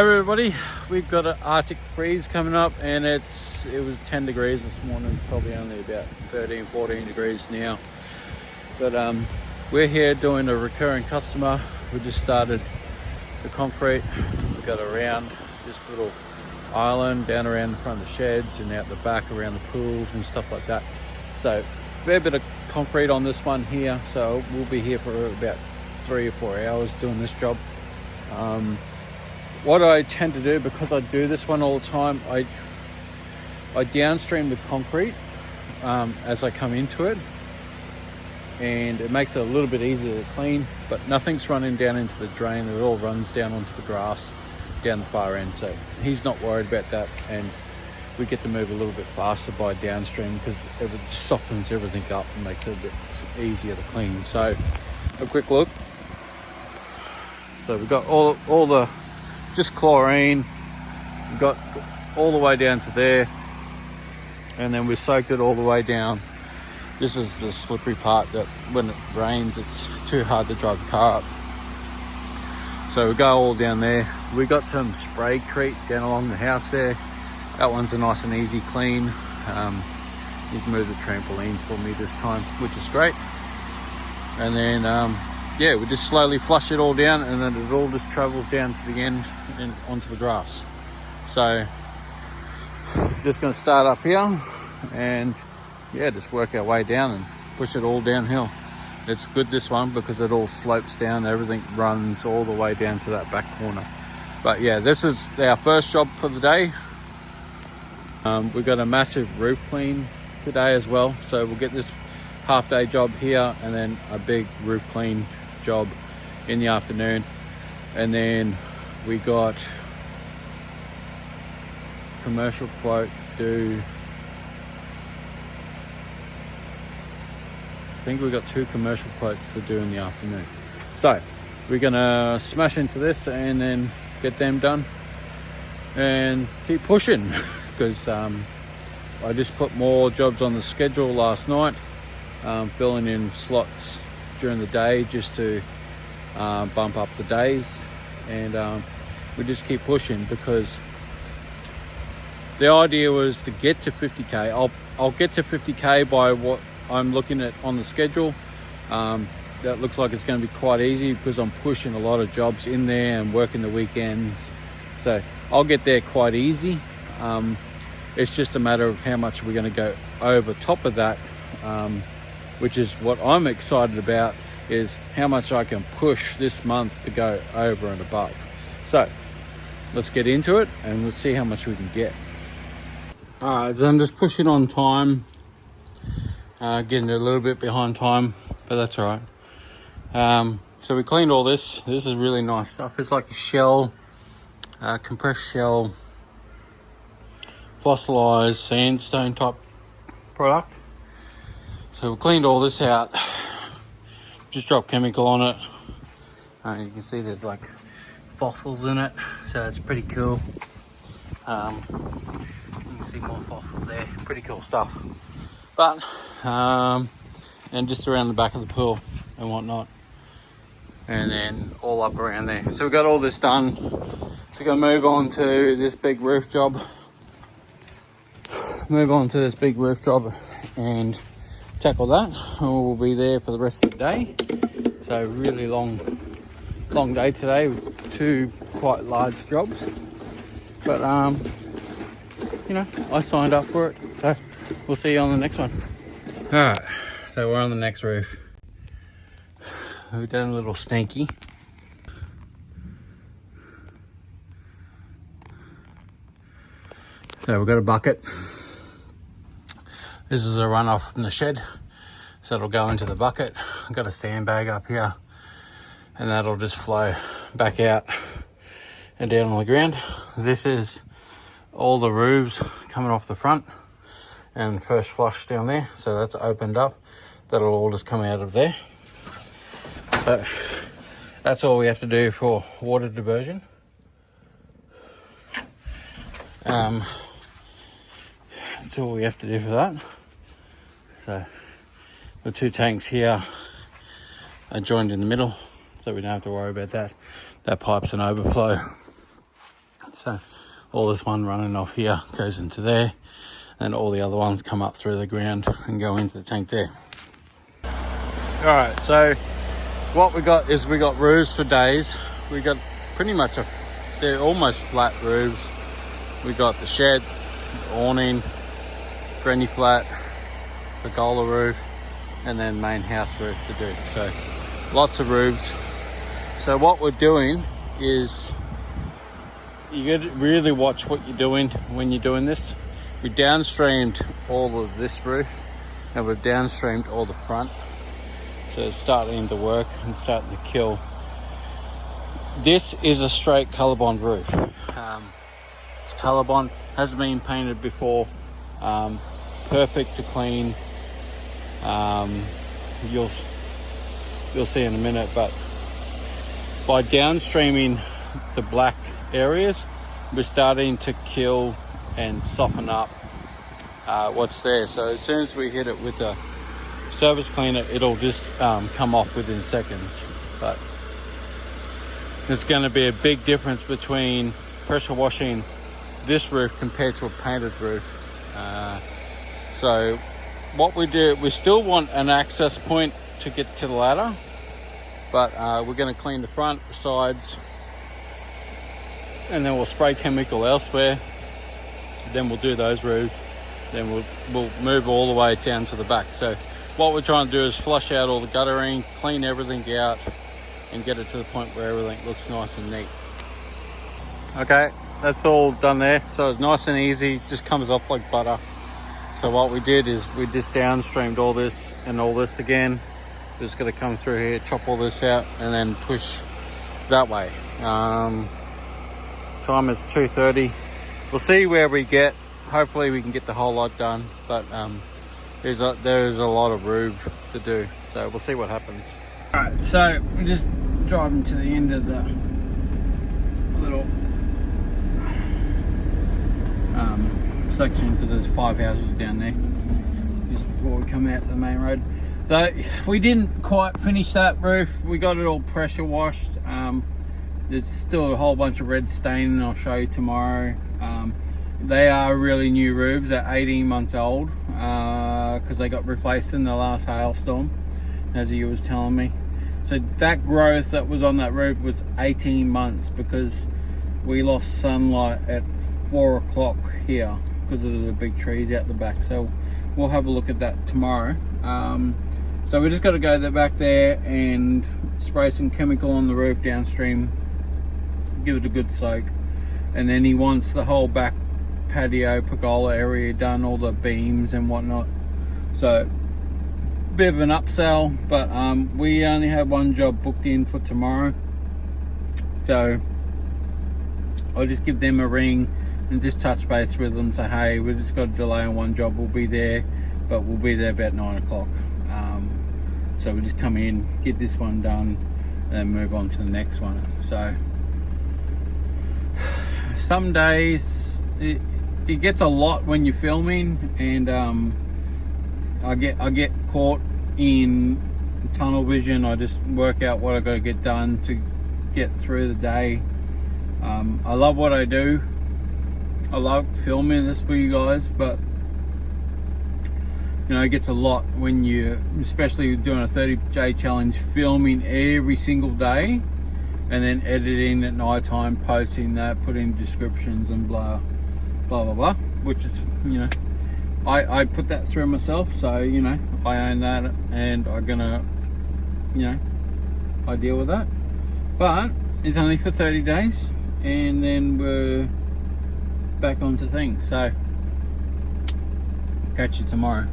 Everybody, we've got an Arctic freeze coming up, and it was 10 degrees this morning, probably only about 13-14 degrees now. But we're here doing a recurring customer. We just started the concrete. We've got around this little island down around the front of the sheds and out the back around the pools and stuff like that. So a fair bit of concrete on this one here, so we'll be here for about 3 or 4 hours doing this job. What I tend to do, because I do this one all the time, I downstream the concrete as I come into it, and it makes it a little bit easier to clean, but nothing's running down into the drain. It all runs down onto the grass down the far end, so he's not worried about that, and we get to move a little bit faster by downstream because it softens everything up and makes it a bit easier to clean. So a quick look. So we've got all the just chlorine. We've got all the way down to there, and then we soaked it all the way down. This is the slippery part that when it rains it's too hard to drive the car up. So we go all down there. We got some Spraycrete down along the house there. That one's a nice and easy clean. He's moved the trampoline for me this time, which is great. And then yeah, we just slowly flush it all down, and then it all just travels down to the end and onto the grass. So just going to start up here and yeah, just work our way down and push it all downhill. It's good, this one, because it all slopes down. Everything runs all the way down to that back corner. But yeah, this is our first job for the day. We've got a massive roof clean today as well, so we'll get this half day job here and then a big roof clean job in the afternoon. And then we got commercial quote due. I think we got 2 commercial quotes to do in the afternoon. So we're gonna smash into this and then get them done and keep pushing because I just put more jobs on the schedule last night, filling in slots during the day just to bump up the days, and we just keep pushing because the idea was to get to 50k. I'll get to 50k by what I'm looking at on the schedule. That looks like it's going to be quite easy because I'm pushing a lot of jobs in there and working the weekends, so I'll get there quite easy. It's just a matter of how much we're going to go over top of that, which is what I'm excited about, is how much I can push this month to go over and above. So let's get into it and let's see how much we can get. Alright, so I'm just pushing on time, getting a little bit behind time, but that's alright. So we cleaned all this. This is really nice stuff. It's like a shell, compressed shell, fossilized sandstone type product. So we cleaned all this out, just dropped chemical on it. You can see there's like fossils in it, so it's pretty cool. You can see more fossils there, pretty cool stuff. But and just around the back of the pool and whatnot, and then all up around there. So we got all this done. So we're gonna move on to this big roof job. And tackle that, and we'll be there for the rest of the day. So really long day today with 2 quite large jobs, but you know, I signed up for it, so we'll see you on the next one. All right, so we're on the next roof. We've done a little stinky. So we've got a bucket. This is a runoff from the shed, so it'll go into the bucket. I've got a sandbag up here, and that'll just flow back out and down on the ground. This is all the roofs coming off the front and first flush down there, so that's opened up. That'll all just come out of there. So that's all we have to do for water diversion. That's all we have to do for that. So the 2 tanks here are joined in the middle, so we don't have to worry about that. That pipe's an overflow. So all this one running off here goes into there, and all the other ones come up through the ground and go into the tank there. All right, so what we got is we got roofs for days. We got pretty much they're almost flat roofs. We got the shed, the awning, granny flat, pergola roof, and then main house roof to do. So lots of roofs. So what we're doing is, you got to really watch what you're doing when you're doing this. We downstreamed all of this roof, and we've downstreamed all the front. So it's starting to work and starting to kill. This is a straight Colorbond roof. It's Colorbond, hasn't been painted before. Perfect to clean. You'll see in a minute, but by downstreaming the black areas, we're starting to kill and soften up what's there. So as soon as we hit it with the surface cleaner, it'll just come off within seconds. But there's going to be a big difference between pressure washing this roof compared to a painted roof. So what we do, we still want an access point to get to the ladder, but we're going to clean the front, the sides, and then we'll spray chemical elsewhere. Then we'll do those roofs. Then we'll move all the way down to the back. So what we're trying to do is flush out all the guttering, clean everything out, and get it to the point where everything looks nice and neat. Okay, that's all done there. So it's nice and easy, just comes off like butter. So what we did is we just downstreamed all this and all this again. Just gonna come through here, chop all this out, and then push that way. Time is 2:30. We'll see where we get. Hopefully we can get the whole lot done, but there's a lot of roof to do, so we'll see what happens. All right, so we're just driving to the end of the little section, because there's 5 houses down there just before we come out to the main road. So we didn't quite finish that roof. We got it all pressure washed. There's still a whole bunch of red staining I'll show you tomorrow. They are really new roofs. They're 18 months old because they got replaced in the last hailstorm, as he was telling me. So that growth that was on that roof was 18 months because we lost sunlight at 4 o'clock here because of the big trees out the back. So we'll have a look at that tomorrow. So we just got to go back there and spray some chemical on the roof downstream, give it a good soak, and then he wants the whole back patio pergola area done, all the beams and whatnot. So bit of an upsell, but we only have one job booked in for tomorrow, so I'll just give them a ring and just touch base with them, say hey, we've just got a delay on one job, we'll be there, but we'll be there about 9 o'clock. So we just come in, get this one done, and then move on to the next one. So some days it gets a lot when you're filming, and I get caught in tunnel vision. I just work out what I got to get done to get through the day. I love what I do. I love filming this for you guys, but you know, it gets a lot when you, especially doing a 30-day challenge, filming every single day and then editing at night time, posting that, putting descriptions and blah blah blah blah, which is, you know, I put that through myself, so you know, I own that, and I'm gonna, you know, I deal with that. But it's only for 30 days and then we're back onto things. So catch you tomorrow.